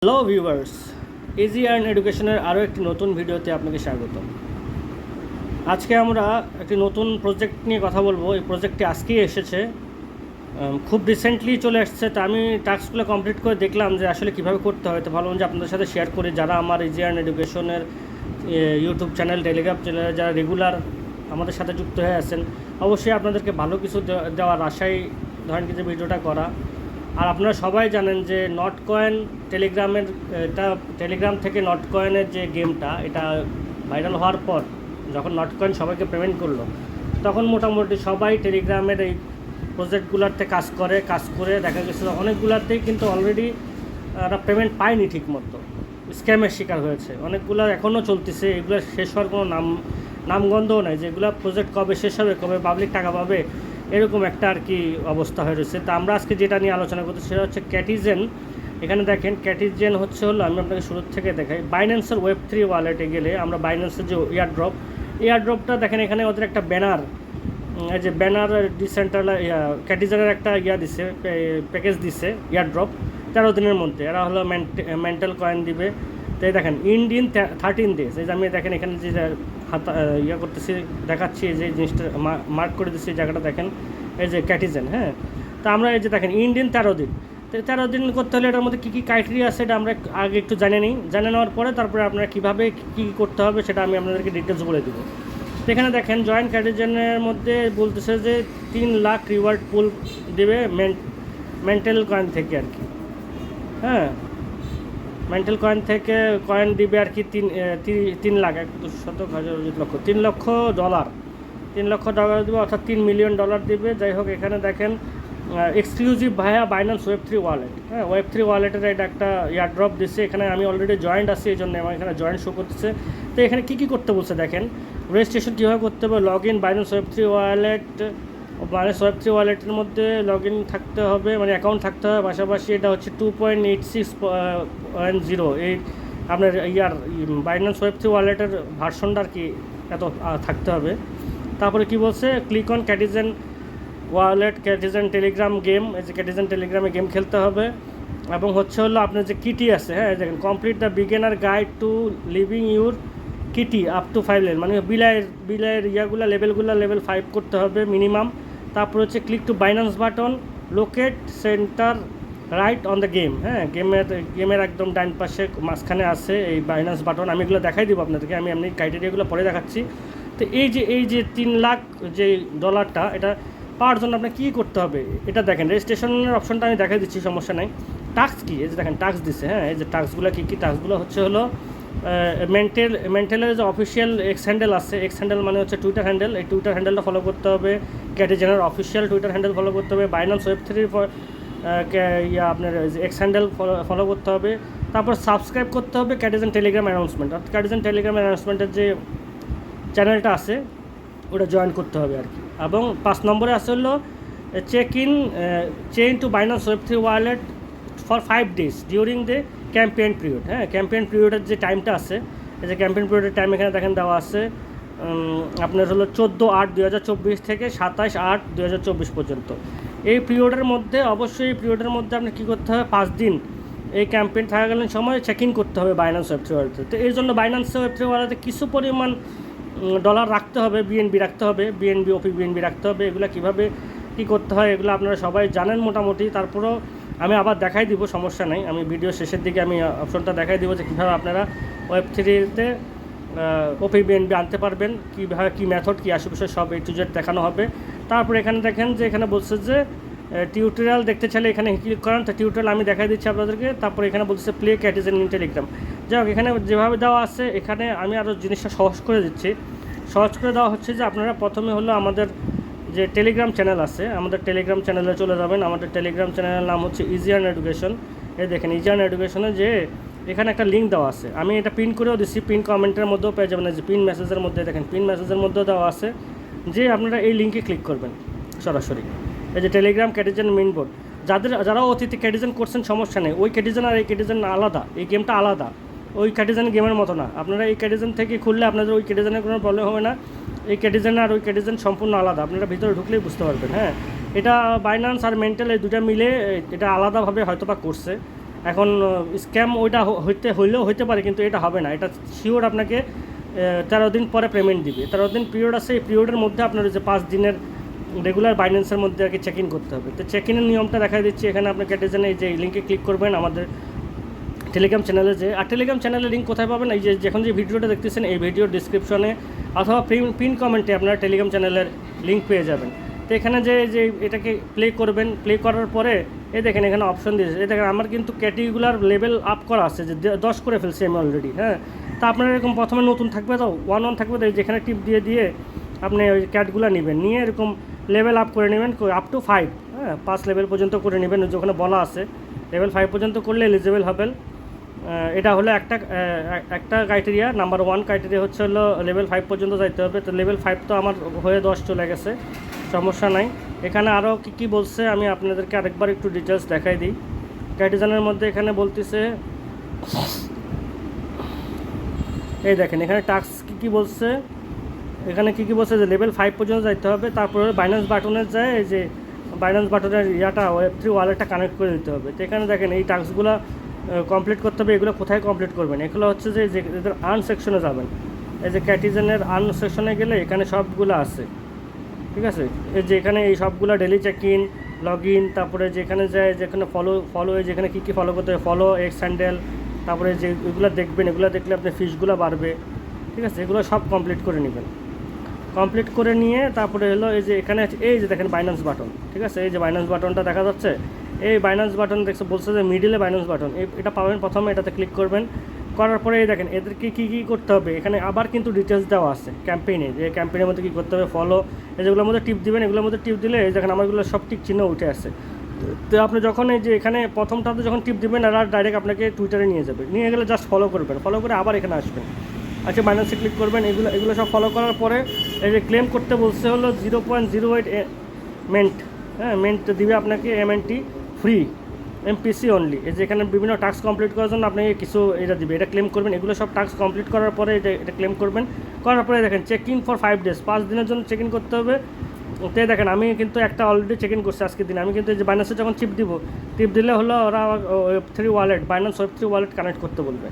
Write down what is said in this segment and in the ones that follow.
Hello viewers, easy earn এডুকেশনের আরও একটি নতুন ভিডিওতে আপনাকে স্বাগত। আজকে আমরা একটি নতুন প্রজেক্ট নিয়ে কথা বলবো। এই প্রজেক্টটি আজকেই এসেছে, খুব রিসেন্টলি চলে আসছে। তো আমি টাস্কগুলো কমপ্লিট করে দেখলাম যে আসলে কীভাবে করতে হয়। তো ভাবলাম যে আপনাদের সাথে শেয়ার করি, যারা আমার ইজি আর্ন এডুকেশনের ইউটিউব চ্যানেল, টেলিগ্রাম চ্যানেলে যারা রেগুলার আমাদের সাথে যুক্ত হয়ে আছেন, অবশ্যই আপনাদেরকে ভালো কিছু দেওয়ার আশায় ধরেন কিছু ভিডিওটা করা। আর আপনারা সবাই জানেন যে নট কয়েন টেলিগ্রামের, এটা টেলিগ্রাম থেকে নট কয়েনের যে গেমটা, এটা ভাইরাল হওয়ার পর যখন নট কয়েন সবাইকে পেমেন্ট করলো, তখন মোটামুটি সবাই টেলিগ্রামের এই প্রজেক্টগুলোতে কাজ করে দেখা গেছিলো অনেকগুলোতেই কিন্তু অলরেডি ওরা পেমেন্ট পায়নি ঠিকমতো, স্ক্যামের শিকার হয়েছে। অনেকগুলো এখনও চলতেছে, এগুলো শেষ হওয়ার কোনো নামগন্ধও নাই। যেগুলো প্রজেক্ট কবে শেষ হবে, কবে পাবলিক টাকা পাবে, এরকম একটা আর কি অবস্থা হয়ে রয়েছে। তা আমরা আজকে যেটা নিয়ে আলোচনা করতে, সেটা হচ্ছে ক্যাটিজেন। এখানে দেখেন ক্যাটিজেন হলো, আমি আপনাকে শুরু থেকে দেখাই। বাইন্যান্সের ওয়েব3 ওয়ালেটে গেলে আমরা বাইন্যান্সের যে এয়ারড্রপটা দেখেন, এখানে ওদের একটা ব্যানার, এই যে ব্যানার ক্যাটিজেনের একটা দিছে, প্যাকেজ দিছে এয়ারড্রপ 13 দিনের মধ্যে। এরা হলো মেন্টাল কয়েন দিবে। তো এই দেখেন ইন 13 days। এই যে আমি দেখেন এখানে যে করতেছি, দেখাচ্ছি যে জিনিসটা মার্ক করে দিচ্ছি, জায়গাটা দেখেন, এই যে ক্যাটিজেন। হ্যাঁ, তো আমরা এই যে দেখেন ইন্ডিয়ান 13 দিন। তো 13 দিন করতে হলে এটার মধ্যে কী কী ক্রাইটেরিয়া আছে, এটা আমরা আগে একটু জেনে নেওয়ার পরে তারপরে আপনারা কীভাবে কী করতে হবে সেটা আমি আপনাদেরকে ডিটেলস বলে দেবো। তো এখানে দেখেন জয়েন্ট ক্যাটিজেনের মধ্যে বলতেছে যে 3 লাখ রিওয়ার্ড পুল দেবে মেন্টাল কয়েন থেকে আর কি। হ্যাঁ, মেন্টাল কয়েন থেকে কয়েন দিবে আর কি 3 লাখ 1,200,000 3 লক্ষ ডলার 3 লক্ষ ডলার দেবে, অর্থাৎ $3 মিলিয়ন দিবে। যাই হোক, এখানে দেখেন এক্সক্লুসিভ ভায়া বাইন্যান্স ওয়েব3 ওয়ালেট। হ্যাঁ, ওয়েব3 ওয়ালেটের এটা একটা এয়ারড্রপ দিচ্ছে। এখানে আমি অলরেডি জয়েন্ট আছি, এই জন্য আমার এখানে জয়েন্ট শো করতেছে। তো এখানে কী করতে বলছে দেখেন, রেজিস্ট্রেশন কীভাবে করতে হবে, লগ ইন বাইন্যান্স ওয়েব3 ওয়ালেটের মধ্যে লগ ইন থাকতে হবে, মানে অ্যাকাউন্ট থাকতে হবে। পাশাপাশি এটা হচ্ছে 2.86.0 এই আপনার বাইন্যান্স ওয়েব3 ওয়ালেটের ভার্সনটা আর কি এত থাকতে হবে। তারপরে কি বলছে, click on Catizen wallet, Catizen Telegram game. এই যে ক্যাটিজেন টেলিগ্রামে গেম খেলতে হবে। এবং হলো আপনার যে কিটি আছে, হ্যাঁ দেখেন, complete the beginner guide to levelling your kitty up to 5 level, মানে বিলায়ের লেভেল 5 করতে হবে মিনিমাম। তারপর হচ্ছে click to Binance button, locate center right on the game. হ্যাঁ, গেমের একদম ডান পাশে মাঝখানে আছে এই বাইন্যান্স বাটন। আমি এগুলো দেখাই দিব আপনাদেরকে, আমি ক্রাইটেরিয়াগুলো পরে দেখাচ্ছি। তো এই যে 3 লাখ যে ডলারটা, এটা পাওয়ার জন্য আপনার কী করতে হবে এটা দেখেন। রেজিস্ট্রেশনের অপশনটা আমি দেখাই দিচ্ছি, সমস্যা নেই। টাস্ক কী, এই যে দেখেন টাস্ক দিচ্ছে। হ্যাঁ, এই যে টাস্কগুলো কী টাস্কগুলো হলো মেন্টালের যে অফিসিয়াল এক্স হ্যান্ডেল আছে, এক্স হ্যান্ডেল মানে হচ্ছে টুইটার হ্যান্ডেল, এই টুইটার হ্যান্ডেলটা ফলো করতে হবে। ক্যাটিজেনের অফিসিয়াল টুইটার হ্যান্ডেল ফলো করতে হবে। বাইন্যান্স ওয়েব3 আপনার এক্স হ্যান্ডেল ফলো করতে হবে। তারপর সাবস্ক্রাইব করতে হবে ক্যাটিজেন টেলিগ্রাম অ্যানাউন্সমেন্ট, অর্থাৎ ক্যাটিজেন টেলিগ্রাম অ্যানাউন্সমেন্টের যে চ্যানেলটা আছে ওটা জয়েন করতে হবে আর কি। এবং 5 নম্বরে আছে হলো চেইন টু বাইন্যান্স ওয়েব3 wallet for 5 days during the campaign period. হ্যাঁ, ক্যাম্পেইন পিরিয়ডের যে টাইমটা আছে, এই যে ক্যাম্পেইন পিরিয়ডের টাইম এখানে দেখেন দেওয়া আছে। আপনার হলো 14/8/2024 থেকে 27/8/2024 পর্যন্ত। এই পিরিয়ডের মধ্যে আপনার কী করতে হবে, 5 দিন এই ক্যাম্পেইন থাকাকালীন সময় চেক ইন করতে হবে বাইন্যান্স ওয়েব3 ওয়ালেটে। তো এই জন্য বাইন্যান্স ওয়েব3 ওয়ালেটে কিছু পরিমাণ ডলার রাখতে হবে, বিএনবি রাখতে হবে, বিএনবি রাখতে হবে। এগুলো কীভাবে কী করতে হয় এগুলো আপনারা সবাই জানেন মোটামুটি। তারপরেও আমি আবার দেখাই দিব, সমস্যা নেই। আমি ভিডিও শেষের দিকে আমি অপশনটা দেখাই দিব যে কীভাবে আপনারা ওয়েব3তে বিএনবি আনতে পারবেন, কীভাবে কী মেথড কী আশেপাশে সব A to Z দেখানো হবে। তারপরে এখানে দেখেন যে এখানে বলছে যে টিউটোরিয়াল দেখতে চাইলে এখানে ক্লিক করেন। তো টিউটোরিয়াল আমি দেখাই দিচ্ছি আপনাদেরকে। তারপরে এখানে বলছে প্লে ক্যাটিজেন ইন টেলিগ্রাম। যাই হোক, এখানে যেভাবে দেওয়া আছে, এখানে আমি আরও জিনিসটা সহজ করে দিচ্ছি। সহজ করে দেওয়া হচ্ছে যে আপনারা প্রথমে আমাদের যে টেলিগ্রাম চ্যানেল আছে, আমাদের টেলিগ্রাম চ্যানেলে চলে যাবেন। আমাদের টেলিগ্রাম চ্যানেলের নাম হচ্ছে ইজি আর্ন এডুকেশন। এই দেখেন ইজি আর্ন এডুকেশনে যে এখানে একটা লিঙ্ক দেওয়া আছে, আমি এটা পিন করেও দিচ্ছি, পিন কমেন্টের মধ্যেও পেয়ে যাবেন। যে পিন মেসেজের মধ্যে দেখেন, পিন মেসেজের মধ্যেও দেওয়া আছে যে আপনারা এই লিঙ্কে ক্লিক করবেন সরাসরি। এই যে টেলিগ্রাম ক্যাটিজেন মেইন বোর্ড, যারা অতীতে ক্যাটিজেন করছেন সমস্যা নেই। ওই ক্যাটিজেন আর এই ক্যাটিজেন আলাদা, এই গেমটা আলাদা, ওই ক্যাটিজেন গেমের মতো না। আপনারা এই ক্যাটিজেন থেকে খুললে আপনাদের ওই ক্যাটিজেনের কোনো প্রবলেম হবে না। এই ক্যাটিজেন আর ওই ক্যাটিজেন সম্পূর্ণ আলাদা, আপনারা ভিতরে ঢুকলেই বুঝতে পারবেন। হ্যাঁ, এটা বাইন্যান্স আর মেন্টাল এই দুটা মিলে এটা আলাদাভাবে হয়তো বা করছে। এখন স্ক্যাম ওইটা হইলেও হইতে পারে, কিন্তু এটা হবে না, এটা শিওর আপনাকে 13 দিন পরে পেমেন্ট দিবে। 13 দিন পিরিয়ড আছে, এই পিরিয়ডের মধ্যে আপনার যে 5 দিনের রেগুলার বাইন্যান্সের মধ্যে আর কি চেক ইন করতে হবে। তো চেক ইনের নিয়মটা দেখাই দিচ্ছি। এখানে আপনি ক্যাটিজেনে এই যে লিঙ্কে ক্লিক করবেন আমাদের টেলিগ্রাম চ্যানেলে, যে আর টেলিগ্রাম চ্যানেলের লিঙ্ক কোথায় পাবেন, এই যে যখন যে ভিডিওটা দেখতেছেন এই ভিডিওর ডিসক্রিপশনে অথবা পিন কমেন্টে আপনারা টেলিগ্রাম চ্যানেলের লিঙ্ক পেয়ে যাবেন। তো এখানে যে এটাকে প্লে করবেন, প্লে করার পরে এই দেখেন এখানে অপশন দিয়েছে, এই দেখেন আমার কিন্তু ক্যাটেগরির লেভেল আপ করা আছে, যে 10 করে ফেলছি আমি অলরেডি। হ্যাঁ, তা আপনারা এরকম প্রথমে নতুন থাকবে তো 1 থাকবে, তো যেখানে টিপ দিয়ে আপনি ওই ক্যাটগুলো নেবেন, নিয়ে এরকম লেভেল আপ করে নেবেন আপ টু 5। হ্যাঁ, 5 লেভেল পর্যন্ত করে নেবেন, যেখানে বলা আছে লেভেল 5 পর্যন্ত করলে এলিজিবল হবেন। এটা হলো একটা ক্রাইটেরিয়া। নাম্বার 1 ক্রাইটেরিয়া হচ্ছে হলো লেভেল 5 পর্যন্ত যাইতে হবে। তো লেভেল 5 তো আমার হয়ে 10 চলে গেছে, সমস্যা নাই। এখানে আরও কী বলছে আমি আপনাদেরকে আরেকবার একটু ডিটেলস দেখাই দিই। ক্যাটিজনের মধ্যে এখানে বলতেছে, এই দেখেন এখানে টাস্ক কী বলছে, এখানে কী বলছে যে লেভেল 5 পর্যন্ত যাইতে হবে, তারপরে বাইন্যান্স বাটনের যায় এই যে বাইন্যান্স বাটনের Web3 ওয়ালেটটা কানেক্ট করে দিতে হবে। তো এখানে দেখেন এই টাস্কগুলো কমপ্লিট করতে হবে। এগুলো কোথায় কমপ্লিট করবেন, এগুলো হচ্ছে যে এদের আর্ন সেকশনে যাবেন। এই যে ক্যাটিজেনের আর্ন সেকশনে গেলে এখানে সবগুলো আছে, ঠিক আছে। এই যে এখানে এই সবগুলো daily check in, log in, তারপরে যেখানে যায় যেখানে ফলো যেখানে কী ফলো করতে হবে, ফলো এক্স হ্যান্ডেল, তারপরে যে এগুলো দেখবেন, এগুলো দেখলে আপনার ফিসগুলো বাড়বে, ঠিক আছে। এগুলো সব কমপ্লিট করে নেবেন। কমপ্লিট করে নিয়ে তারপরে হলো এই যে এখানে এই যে দেখেন বাইন্যান্স বাটন, ঠিক আছে। এই যে বাইন্যান্স বাটনটা দেখা যাচ্ছে, এই বাইন্যান্স বাটন দেখছে বলছে যে মিডিলে বাইন্যান্স বাটন, এটা পাবেন প্রথমে, এটাতে ক্লিক করবেন। করার পরে এই দেখেন এদেরকে কী করতে হবে, এখানে আবার কিন্তু ডিটেলস দেওয়া আছে ক্যাম্পেইনে, যে ক্যাম্পেইনের মধ্যে কী করতে হবে, ফলো, এই যেগুলোর মধ্যে টিপ দিবেন, এগুলোর মধ্যে টিপ দিলে এই দেখেন আমারগুলো সব টিক চিহ্ন উঠে আসে। তো আপনি যখন এই যে এখানে প্রথমটাতে যখন টিপ দিবেন, আর ডাইরেক্ট আপনাকে টুইটারে নিয়ে যাবে, নিয়ে গেলে জাস্ট ফলো করবেন, ফলো করে আবার এখানে আসবেন, আচ্ছা বাইন্যান্সে ক্লিক করবেন। এগুলো সব ফলো করার পরে এই যে ক্লেম করতে বলছে হলো 0.08 মেন্ট, হ্যাঁ মেন্ট দিবে আপনাকে, এমএনটি ফ্রি, এমপিসি অনলি। এই যে এখানে বিভিন্ন টাস্ক কমপ্লিট করার জন্য আপনাকে কিছু এটা দিবে, এটা ক্লেম করবেন। এগুলো সব টাস্ক কমপ্লিট করার পরে এটা ক্লেম করবেন। করার পরে দেখেন চেক ইন ফর 5 ডেজ, 5 দিনের জন্য চেক ইন করতে হবে। তো দেখেন আমি কিন্তু একটা অলরেডি চেক ইন করছি আজকের দিনে। আমি কিন্তু এই যে বাইন্যান্সে যখন টিপ দিলে হলো ওরা Web3 wallet, Binance Web3 wallet connect করতে বলবে।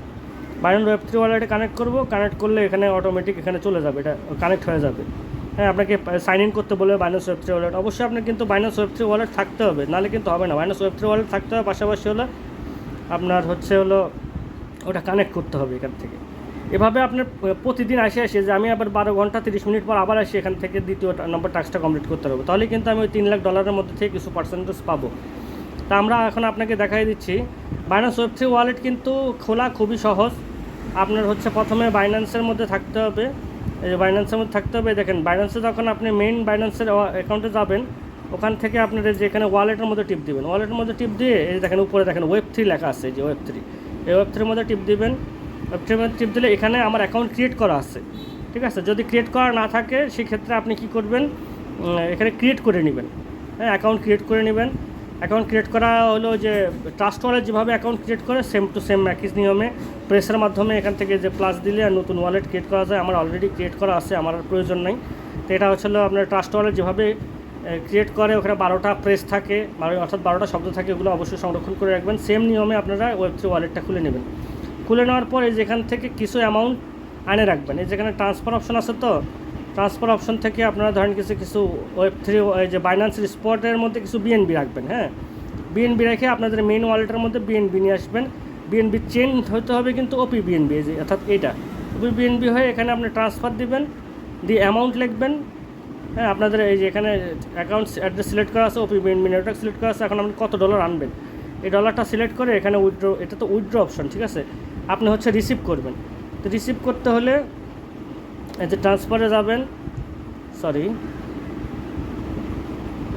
বাইন্যান্স Web3 ওয়ালেটে কানেক্ট করবো, কানেক্ট করলে এখানে অটোমেটিক এখানে চলে যাবে, এটা কানেক্ট হয়ে যাবে। হ্যাঁ, আপনাকে সাইন ইন করতে বলবে বাইন্যান্স Web3 ওয়ালেট। অবশ্যই আপনার কিন্তু বাইন্যান্স Web3 ওয়ালেট থাকতে হবে, নাহলে কিন্তু হবে না। বাইন্যান্স Web3 ওয়ালেট থাকতে হবে, পাশাপাশি হলো আপনার হলো ওটা কানেক্ট করতে হবে এখান থেকে। এভাবে আপনার প্রতিদিন আসে যে আমি আবার 12 ঘন্টা 30 মিনিট পর আবার আসি, এখান থেকে দ্বিতীয় নম্বর টাস্কটা কমপ্লিট করতে হবে, তাহলে কিন্তু আমি ওই $3 লাখ মধ্যে থেকে কিছু পার্সেন্টেজ পাবো। তা আমরা এখন আপনাকে দেখাই দিচ্ছি বাইন্যান্স Web3 ওয়ালেট কিন্তু খোলা খুবই সহজ। আপনার প্রথমে বাইন্যান্সের মধ্যে থাকতে হবে, এই যে বাইন্যান্সের মধ্যে থাকতে হবে। দেখেন বাইন্যান্সে যখন আপনি মেইন বাইন্যান্সের অ্যাকাউন্টে যাবেন, ওখান থেকে আপনার যে এখানে ওয়ালেটের মধ্যে টিপ দিবেন, ওয়ালেটের মধ্যে টিপ দিয়ে এই দেখেন উপরে দেখেন Web3 লেখা আছে, এই যে Web3, এই Web3 মধ্যে টিপ দিবেন। Web3 মধ্যে টিপ দিলে এখানে আমার অ্যাকাউন্ট ক্রিয়েট করা আছে, ঠিক আছে। যদি ক্রিয়েট করা না থাকে সেক্ষেত্রে আপনি কি করবেন, এখানে ক্রিয়েট করে নেবেন, হ্যাঁ অ্যাকাউন্ট ক্রিয়েট করে নেবেন। অ্যাকাউন্ট ক্রিয়েট করা হলো যে ট্রাস্ট ওয়ালেট যেভাবে অ্যাকাউন্ট ক্রিয়েট করে সেম টু সেম একই নিয়মে প্রেসের মাধ্যমে এখান থেকে যে প্লাস দিলে আর নতুন ওয়ালেট ক্রিয়েট করা যায়। আমার অলরেডি ক্রিয়েট করা আছে, আমার আর প্রয়োজন নাই। তো এটা হলো আপনার ট্রাস্ট ওয়ালেট যেভাবে ক্রিয়েট করে, ওখানে 12টা প্রেস থাকে, অর্থাৎ 12টা শব্দ থাকে, ওগুলো অবশ্যই সংরক্ষণ করে রাখবেন। সেম নিয়মে আপনারা Web3 ওয়ালেটটা খুলে নেবেন। খুলে নেওয়ার পর এই যেখান থেকে কিছু অ্যামাউন্ট আনে রাখবেন। এই যেখানে ট্রান্সফার অপশন আছে, তো ট্রান্সফার অপশন থেকে আপনারা ধরেন কিছু Web3 এই যে বাইন্যান্সের স্পটের মধ্যে কিছু বিএনবি রাখবেন। হ্যাঁ, বিএনবি রেখে আপনাদের মেইন ওয়ালেটের মধ্যে বিএনবি নিয়ে আসবেন। বিএনবি চেঞ্জ হতে হবে কিন্তু ওপি বিএনবি, এই যে অর্থাৎ এইটা ওপি বিএনবি হয়ে এখানে আপনি ট্রান্সফার দিবেন, দিয়ে অ্যামাউন্ট লিখবেন। হ্যাঁ, আপনাদের এই যে এখানে অ্যাকাউন্ট অ্যাড্রেস সিলেক্ট করা আছে, ওপি বিএনবি নেটওয়ার্ক সিলেক্ট করা আছে। এখন আপনি কত ডলার আনবেন, এই ডলারটা সিলেক্ট করে এখানে উইথড্র, এটা তো উইথড্র অপশন, ঠিক আছে। আপনি রিসিভ করবেন। তো রিসিভ করতে হলে এই যে ট্রান্সফারে যাবেন,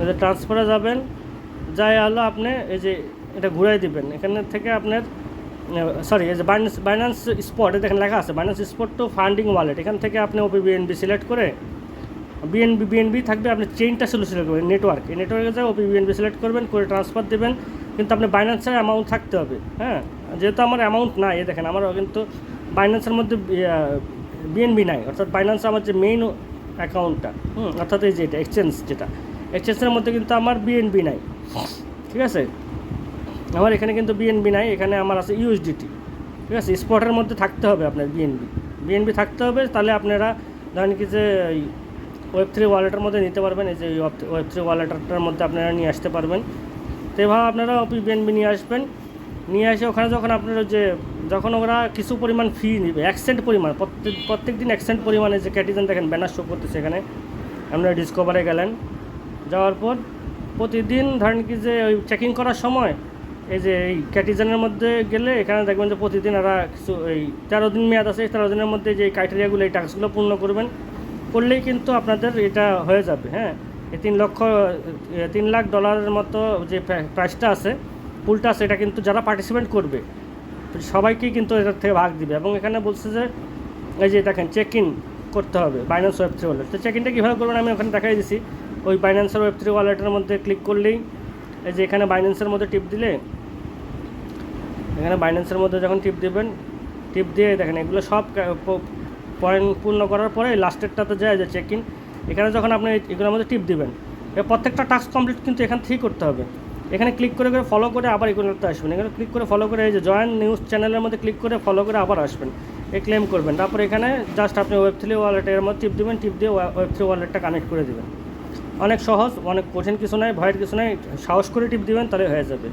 এই যে ট্রান্সফারে যাবেন, যাই হলো আপনি এই যে এটা ঘুরাই দিবেন। এখানে থেকে আপনার এই যে বাইন্যান্স স্পট, দেখেন লেখা আছে Binance spot two funding wallet. এখান থেকে আপনি ওপি বিএনবি সিলেক্ট করে বিএনবি থাকবে, আপনি চেইনটা সিলেক্ট করবেন, নেটওয়ার্ক, এই নেটওয়ার্কে যায় ওপি বিএনবি সিলেক্ট করবেন, করে ট্রান্সফার দেবেন। কিন্তু আপনি বাইন্যান্সের অ্যামাউন্ট থাকতে হবে। হ্যাঁ, যেহেতু আমার অ্যামাউন্ট নাই, এই দেখেন আমার কিন্তু বাইন্যান্সের মধ্যে বিএনবি নাই, অর্থাৎ বাইন্যান্স আমার যে মেইন অ্যাকাউন্টটা, অর্থাৎ এই যেটা এক্সচেঞ্জের মধ্যে কিন্তু আমার বিএনবি নাই, ঠিক আছে। আমার এখানে কিন্তু বিএনবি নাই, এখানে আমার আছে ইউএসডিটি। ঠিক আছে, স্পটের মধ্যে থাকতে হবে আপনার বিএনবি থাকতে হবে, তাহলে আপনারা ধরেন কি যে ওয়েব3 ওয়ালেটের মধ্যে নিতে পারবেন। এই যে ওয়েব3 ওয়ালেটটার মধ্যে আপনারা নিয়ে আসতে পারবেন। তো এভাবে আপনারা বিএনবি নিয়ে আসবেন, নিয়ে এসে ওখানে যখন ওরা কিছু পরিমাণ ফি নেবে, 1 সেন্ট পরিমাণ, প্রত্যেক দিন 1 সেন্ট পরিমাণে যে ক্যাটিজেন দেখেন ব্যানার শো করতেছে এখানে, আপনারা ডিসকভারে গেলেন, যাওয়ার পর প্রতিদিন ধরেন কি যে ওই চেকিং করার সময় এই যে এই ক্যাটিজেনের মধ্যে গেলে এখানে দেখবেন যে প্রতিদিন এরা কিছু এই 13 দিন মেয়াদ আছে, 13 দিনের মধ্যে যে ক্রাইটেরিয়াগুলো, এই টাস্কগুলো পূর্ণ করলেই কিন্তু আপনাদের এটা হয়ে যাবে। হ্যাঁ, এই $3 লাখ মতো যে প্রাইসটা আছে, পুলটা আছে, এটা কিন্তু যারা পার্টিসিপেট করবে সবাইকেই কিন্তু এটার থেকে ভাগ দিবে। এবং এখানে বলছে যে এই যে দেখেন চেক ইন করতে হবে বাইন্যান্স ওয়েব3 ওয়ালেট। তো চেক ইনটা কীভাবে করবেন আমি ওখানে দেখাই দিছি। ওই বাইন্যান্সের ওয়েব3 ওয়ালেটের মধ্যে ক্লিক করলেই এই যে এখানে বাইন্যান্সের মধ্যে টিপ দিলে, এখানে বাইন্যান্সের মধ্যে যখন টিপ দেবেন, টিপ দিয়ে দেখেন এগুলো সব পয়েন্ট পূর্ণ করার পরে লাস্টেরটাতে যায় যে চেক ইন, এখানে যখন আপনি এগুলোর মধ্যে টিপ দিবেন, প্রত্যেকটা টাস্ক কমপ্লিট কিন্তু এখান থেকেই করতে হবে। এখানে ক্লিক করে ফলো করে আবার এগুলোতে আসবেন, এখানে ক্লিক করে ফলো করে এই যে জয়েন নিউজ চ্যানেলের মধ্যে ক্লিক করে ফলো করে আবার আসবেন, ক্লেম করবেন। তারপর এখানে জাস্ট আপনি ওয়েব3 ওয়ালেটের মধ্যে টিপ দেবেন, টিপ দিয়ে ওয়েব3 ওয়ালেটটা কানেক্ট করে দেবেন। অনেক সহজ, অনেক কঠিন কিছু নয়, ভয়ের কিছু নয়, সাহস করে টিপ দিবেন তাহলে হয়ে যাবে।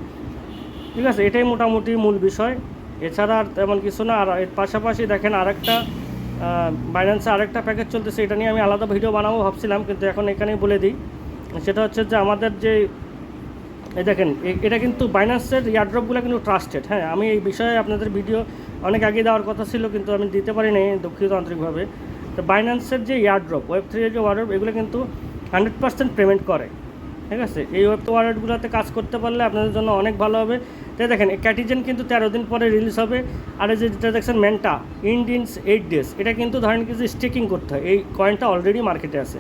ঠিক আছে, এটাই মোটামুটি মূল বিষয়, এছাড়া আর তেমন কিছু না। আর এর পাশাপাশি দেখেন আরেকটা বাইন্যান্সে আরেকটা প্যাকেজ চলতেছে, এটা নিয়ে আমি আলাদা ভিডিও বানাবো ভাবছিলাম, কিন্তু এখন এখানেই বলে দিই। সেটা হচ্ছে যে আমাদের যে এই দেখেন এটা কিন্তু বাইন্যান্সের ইয়ারড্রপগুলো কিন্তু ট্রাস্টেড। হ্যাঁ, আমি এই বিষয়ে আপনাদের ভিডিও অনেক আগে দেওয়ার কথা ছিল, কিন্তু আমি দিতে পারিনি দুঃখিত আন্তরিকভাবে। তো বাইন্যান্সের যে ইয়ারড্রপ, ওয়েব3 এর যে ওয়ালেট, এগুলো কিন্তু 100% পেমেন্ট করে। ঠিক আছে, এই ওয়েব ওয়ালেটগুলোতে কাজ করতে পারলে আপনাদের জন্য অনেক ভালো হবে। তাই দেখেন এই ক্যাটিজেন কিন্তু 13 দিন পরে রিলিজ হবে। আর এই যেটা দেখছেন মেন্টা ইন্ডিয়ান্স 8 ডেজ, এটা কিন্তু ধরেন কিছু স্টেকিং করতে হয়, এই কয়েনটা অলরেডি মার্কেটে আছে।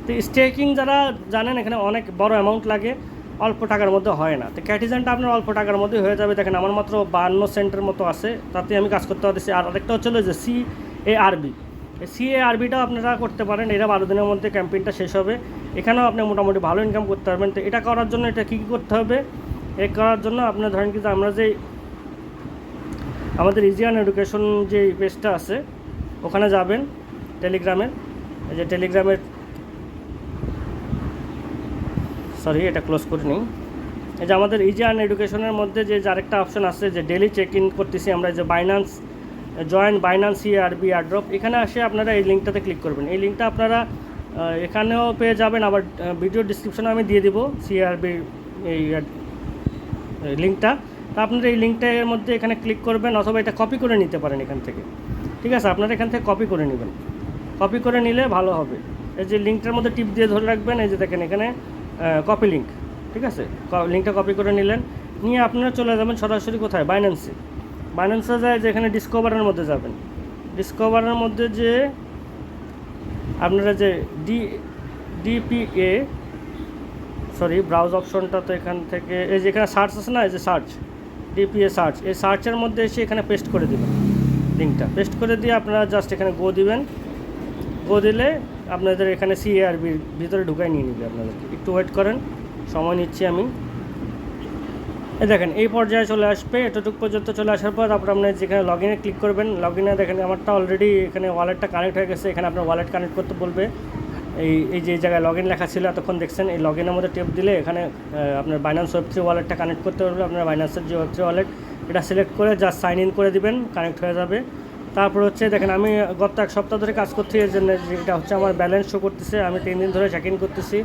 তো স্টেকিং যারা জানেন এখানে অনেক বড় অ্যামাউন্ট লাগে, অল্প টাকার মধ্যে হয় না। তো ক্যাটিজেনটা আপনার অল্প টাকার মধ্যে হয়ে যাবে। দেখেন আমার মাত্র 52 সেন্টের মতো আছে, তাতে আমি কাজ করতে পারতেছি। আর আরেকটা হচ্ছে যে CARB, এই CARBটাও আপনারা করতে পারেন, এরা 12 দিনের মধ্যে ক্যাম্পেইনটা শেষ হবে। এখানেও আপনি মোটামুটি ভালো ইনকাম করতে পারবেন। তো এটা করার জন্য এটা কী করতে হবে, করার জন্য আপনার ধরেন কি যে আমরা যে আমাদের ইজি আর্ন এডুকেশন যে পেজটা আছে ওখানে যাবেন, টেলিগ্রামের, এই যে টেলিগ্রামের, সরি এটা ক্লোজ করে নিই। এই যে আমাদের ইজি আর্ন এডুকেশনের মধ্যে যে আরেকটা অপশন আছে যে ডেলি চেক ইন করতেছি আমরা, যে Binance join Binance CARB airdrop, এখানে আসে আপনারা এই লিঙ্কটাতে ক্লিক করবেন। এই লিঙ্কটা আপনারা এখানেও পেয়ে যাবেন, আবার ভিডিও ডিসক্রিপশনে আমি দিয়ে দিব CARB এই লিঙ্কটা। তো আপনারা এই লিঙ্কটার মধ্যে এখানে ক্লিক করবেন, অথবা এটা কপি করে নিতে পারেন এখান থেকে। ঠিক আছে, আপনারা এখান থেকে কপি করে নেবেন, কপি করে নিলে ভালো হবে। এই যে লিঙ্কটার মধ্যে টিপ দিয়ে ধরে রাখবেন, এই যে দেখেন এখানে কপি লিঙ্ক। ঠিক আছে, লিঙ্কটা কপি করে নিলেন, নিয়ে আপনারা চলে যাবেন সরাসরি কোথায়, বাইন্যান্সে যায়, যে এখানে ডিসকভারের মধ্যে যাবেন। ডিসকভারের মধ্যে যে আপনারা যে DPA ব্রাউজ অপশনটা, তো এখান থেকে এই যে এখানে সার্চ আছে না, এই যে সার্চ DPA সার্চ, এই সার্চের মধ্যে এসে এখানে পেস্ট করে দেবেন লিঙ্কটা। পেস্ট করে দিয়ে আপনারা জাস্ট এখানে গো দিবেন, গো দিলে আপনাদের এখানে CARBর ভিতরে ঢুকাই নিয়ে নেবে আপনাদেরকে। একটু ওয়েট করেন, সময় নিচ্ছি আমি। এই দেখেন এই পর্যায়ে চলে আসবে, এতটুকু পর্যন্ত চলে আসার পর তারপর আপনার যেখানে লগ ইনে ক্লিক করবেন, লগ ইনে দেখেন আমারটা অলরেডি এখানে ওয়ালেটটা কানেক্ট হয়ে গেছে। এখানে আপনার ওয়ালেট কানেক্ট করতে বলবে, এই যে জায়গায় লগ ইন লেখা ছিল এতক্ষণ দেখছেন, এই লগ ইনের মধ্যে টেপ দিলে এখানে আপনার বাইন্যান্স ওয়েব3 ওয়ালেটটা কানেক্ট করতে পারবে। আপনার বাইন্যান্সের যে ওয়েব3 ওয়ালেট এটা সিলেক্ট করে জাস্ট সাইন ইন করে দিবেন, কানেক্ট হয়ে যাবে। তারপর হচ্ছে দেখেন আমি গত 1 সপ্তাহ ধরে কাজ করছি, এর জন্য এটা হচ্ছে আমার ব্যালেন্স শো করতেছে। আমি 3 দিন ধরে চেক ইন করতেছি,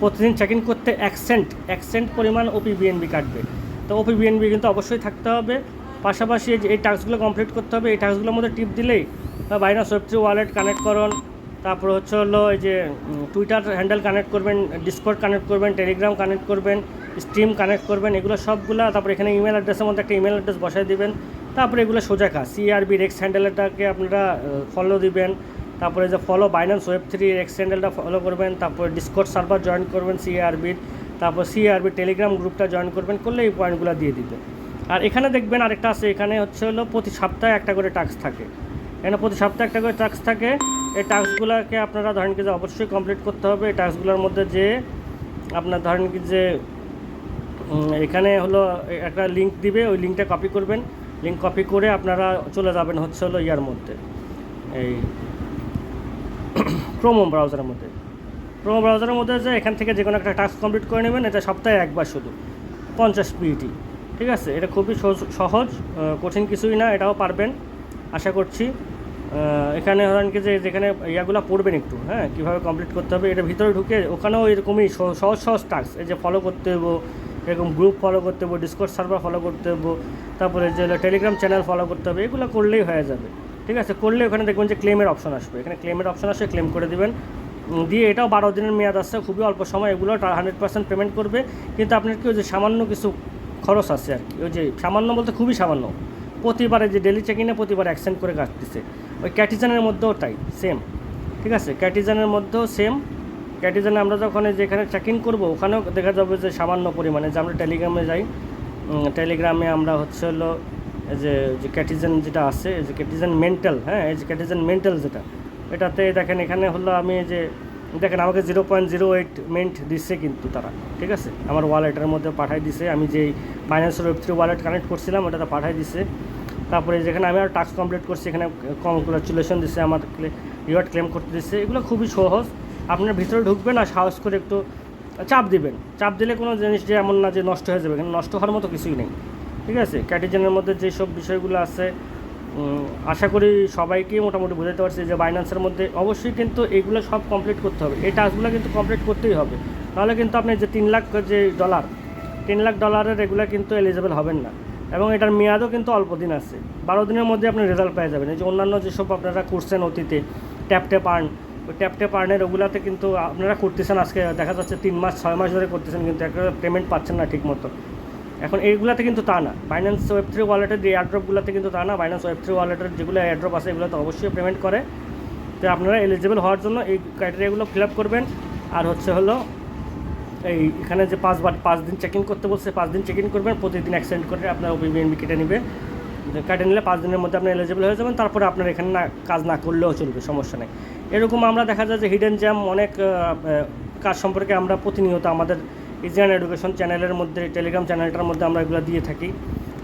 প্রতিদিন চেক ইন করতে 1 সেন্ট পরিমাণ OPBNB কাটবে। তো OPBNB কিন্তু অবশ্যই থাকতে হবে। পাশাপাশি এই টাস্কগুলো কমপ্লিট করতে হবে। এই টাস্কগুলোর মধ্যে টিপ দিলেই বাইন্যান্স ওয়েব3 ওয়ালেট কানেক্ট করুন, তারপর হচ্ছে হলো এই যে টুইটার হ্যান্ডেল কানেক্ট করবেন, ডিসকর্ড কানেক্ট করবেন, টেলিগ্রাম কানেক্ট করবেন, স্ট্রিম কানেক্ট করবেন, এগুলো সবগুলো। তারপর এখানে ইমেল অ্যাড্রেসের মধ্যে একটা ইমেল অ্যাড্রেস বসাই দিবেন। তারপরে এগুলো সোজা কাজ, CARB রেক্স হ্যান্ডেলটাকে আপনারা ফলো দিবেন। তারপরে যে ফলো বাইন্যান্স ওয়েব3 রেক্স হ্যান্ডেলটা ফলো করবেন। তারপর ডিসকর্ড সার্ভার জয়েন করবেন CARBর, তারপর CARB টেলিগ্রাম গ্রুপটা জয়েন করবেন, করলে এই পয়েন্টগুলো দিয়ে দিবে। আর এখানে দেখবেন আরেকটা আছে, এখানে হচ্ছে হলো প্রতি সপ্তাহে একটা করে টাস্ক থাকে। এখানে প্রতি সপ্তাহে একটা করে টাস্ক থাকে। এই টাস্কগুলোকে আপনারা ধরেন কি যে অবশ্যই কমপ্লিট করতে হবে। এই টাস্কগুলোর মধ্যে যে আপনার ধরেন কি যে এখানে হলো একটা লিঙ্ক দিবে, ওই লিঙ্কটা কপি করবেন। লিঙ্ক কপি করে আপনারা চলে যাবেন হচ্ছে হলো ইয়ার মধ্যে, এই ক্রোম ব্রাউজারের মধ্যে। ক্রোম ব্রাউজারের মধ্যে যে এখান থেকে যে কোনো একটা টাস্ক কমপ্লিট করে নেবেন। এটা সপ্তাহে একবার শুধু 50 পিইটি, ঠিক আছে? এটা খুবই সহজ, কঠিন কিছুই না, এটাও পারবেন আশা করছি। এখানে ধরেন কি যে যেখানে ইয়াগুলো পড়বেন একটু, হ্যাঁ, কীভাবে কমপ্লিট করতে হবে, এটা ভিতরে ঢুকে ওখানেও এরকমই সহজ সহজ টাস্ক, এই যে ফলো করতে হবো, এরকম গ্রুপ ফলো করতে হবো, ডিসকর্ড সার্ভার ফলো করতে হবো, তারপরে যে টেলিগ্রাম চ্যানেল ফলো করতে হবে, এগুলো করলেই হয়ে যাবে, ঠিক আছে? করলে ওখানে দেখবেন যে ক্লেমের অপশন আসবে, এখানে ক্লেমের অপশন আসে, ক্লেম করে দেবেন। দিয়ে এটাও 12 দিনের মেয়াদ আসছে, খুবই অল্প সময়, এগুলো 100% পেমেন্ট করবে। কিন্তু আপনার কি ওই যে সামান্য কিছু খরচ আছে আর কি, ওই যে সামান্য বলতে খুবই সামান্য, প্রতিবারে যে ডেলি চেক ইনে প্রতিবার অ্যাকসেন্ট করে কাটতেছে। ওই ক্যাটিজানের মধ্যেও তাই সেম, ঠিক আছে? ক্যাটিজানের মধ্যেও সেম। ক্যাটিজানে আমরা যখন যেখানে চেক ইন করবো ওখানেও দেখা যাবে যে সামান্য পরিমাণে, যে আমরা টেলিগ্রামে যাই, টেলিগ্রামে আমরা হচ্ছে হলো যে ক্যাটিজান যেটা আছে, এই যে ক্যাটিজান মেন্টাল, হ্যাঁ, এই যে ক্যাটিজান মেন্টাল যেটা, এটাতে দেখেন এখানে হলো আমি যে দেখেন আমাকে 0.08 মিনিট দিচ্ছে কিন্তু তারা, ঠিক আছে? আমার ওয়ালেটের মধ্যে পাঠাই দিছে, আমি যেই বাইন্যান্সের Web3 ওয়ালেট কানেক্ট করছিলাম ওটাতে পাঠাই দিছে। তারপরে যেখানে আমি আর টাস্ক কমপ্লিট করছি এখানে কংগ্রাচুলেশন দিচ্ছে, আমার রিওয়ার্ড ক্লেম করতে দিচ্ছে। এগুলো খুবই সহজ, আপনার ভিতরে ঢুকবেন আর সাহস করে একটু চাপ দিবেন। চাপ দিলে কোনো জিনিস যে এমন না যে নষ্ট হয়ে যাবে, এখানে নষ্ট হওয়ার মতো কিছুই নেই, ঠিক আছে? ক্যাটিজেনের মধ্যে যেসব বিষয়গুলো আছে আশা করি সবাইকেই মোটামুটি বোঝাতে পারছি যে বাইন্যান্সের মধ্যে অবশ্যই কিন্তু এগুলো সব কমপ্লিট করতে হবে, এই টাস্কগুলো কিন্তু কমপ্লিট করতেই হবে, নাহলে কিন্তু আপনি যে 3 লাখ যে $3 লাখ এগুলো কিন্তু এলিজিবল হবেন না। এবং এটার মেয়াদও কিন্তু অল্প দিন আছে, 12 দিনের মধ্যে আপনি রেজাল্ট পেয়ে যাবেন। এই যে অন্যান্য যেসব আপনারা করছেন অতীতে ট্যাপ আর্ন, ওই ট্যাপ আর্নের ওগুলাতে কিন্তু আপনারা করতেছেন, আজকে দেখা যাচ্ছে 3 মাস 6 মাস ধরে করতেছেন, কিন্তু একটা পেমেন্ট পাচ্ছেন না ঠিক মতো। এখন এইগুলাতে কিন্তু তা না, বাইন্যান্স Web3 ওয়ালেটের যে এয়ারড্রপগুলোতে কিন্তু তা না। বাইন্যান্স Web3 ওয়ালেটের যেগুলো এয়ারড্রপ আছে এগুলোতে অবশ্যই পেমেন্ট করে। তো আপনারা এলিজিবল হওয়ার জন্য এই ক্রাইটেরিয়াগুলো ফিল আপ করবেন। আর হচ্ছে হলো এখানে যে 5 দিন চেক ইন করতে বলছে, 5 দিন চেক ইন করবেন, প্রতিদিন এক্সটেন্ড করে আপনার বিএনবি কেটে নেবে। কেটে নিলে 5 দিনের মধ্যে আপনি এলিজিবল হয়ে যাবেন। তারপরে আপনার এখানে কাজ না করলেও চলবে, সমস্যা নেই। এরকম আমরা দেখা যায় যে হিডেন জ্যাম অনেক কাজ সম্পর্কে আমরা প্রতিনিয়ত আমাদের ইজি আর্ন এডুকেশন চ্যানেলের মধ্যে, টেলিগ্রাম চ্যানেলটার মধ্যে আমরা এগুলো দিয়ে থাকি,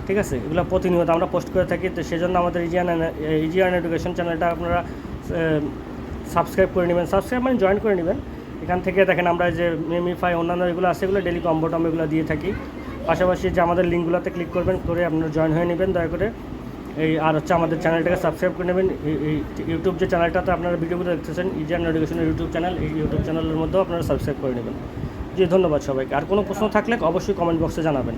ঠিক আছে? এগুলো প্রতিনিয়ত আমরা পোস্ট করে থাকি। তো সেজন্য আমাদের ইজি আর্ন এডুকেশন চ্যানেলটা আপনারা সাবস্ক্রাইব করে নেবেন, সাবস্ক্রাইব মানে জয়েন করে নেবেন। এখান থেকে দেখেন আমরা যে মেমিফাই অন্যান্য এগুলো আছে, এগুলো ডেলি কম্বো টম্বো এগুলো দিয়ে থাকি। পাশাপাশি যে আমাদের লিঙ্কগুলোতে ক্লিক করবেন, করে আপনারা জয়েন হয়ে নেবেন দয়া করে। আর হচ্ছে আমাদের চ্যানেলটাকে সাবস্ক্রাইব করে নেবেন। এই ইউটিউব যে চ্যানেলটাতে আপনারা ভিডিওগুলো দেখতেছেন, ইজি আর্ন এডুকেশনের ইউটিউব চ্যানেল, এই ইউটিউব চ্যানেলের মধ্যেও আপনারা সাবস্ক্রাইব করে নেবেন। জি, ধন্যবাদ সবাইকে। আর কোনো প্রশ্ন থাকলে অবশ্যই কমেন্ট বক্সে জানাবেন।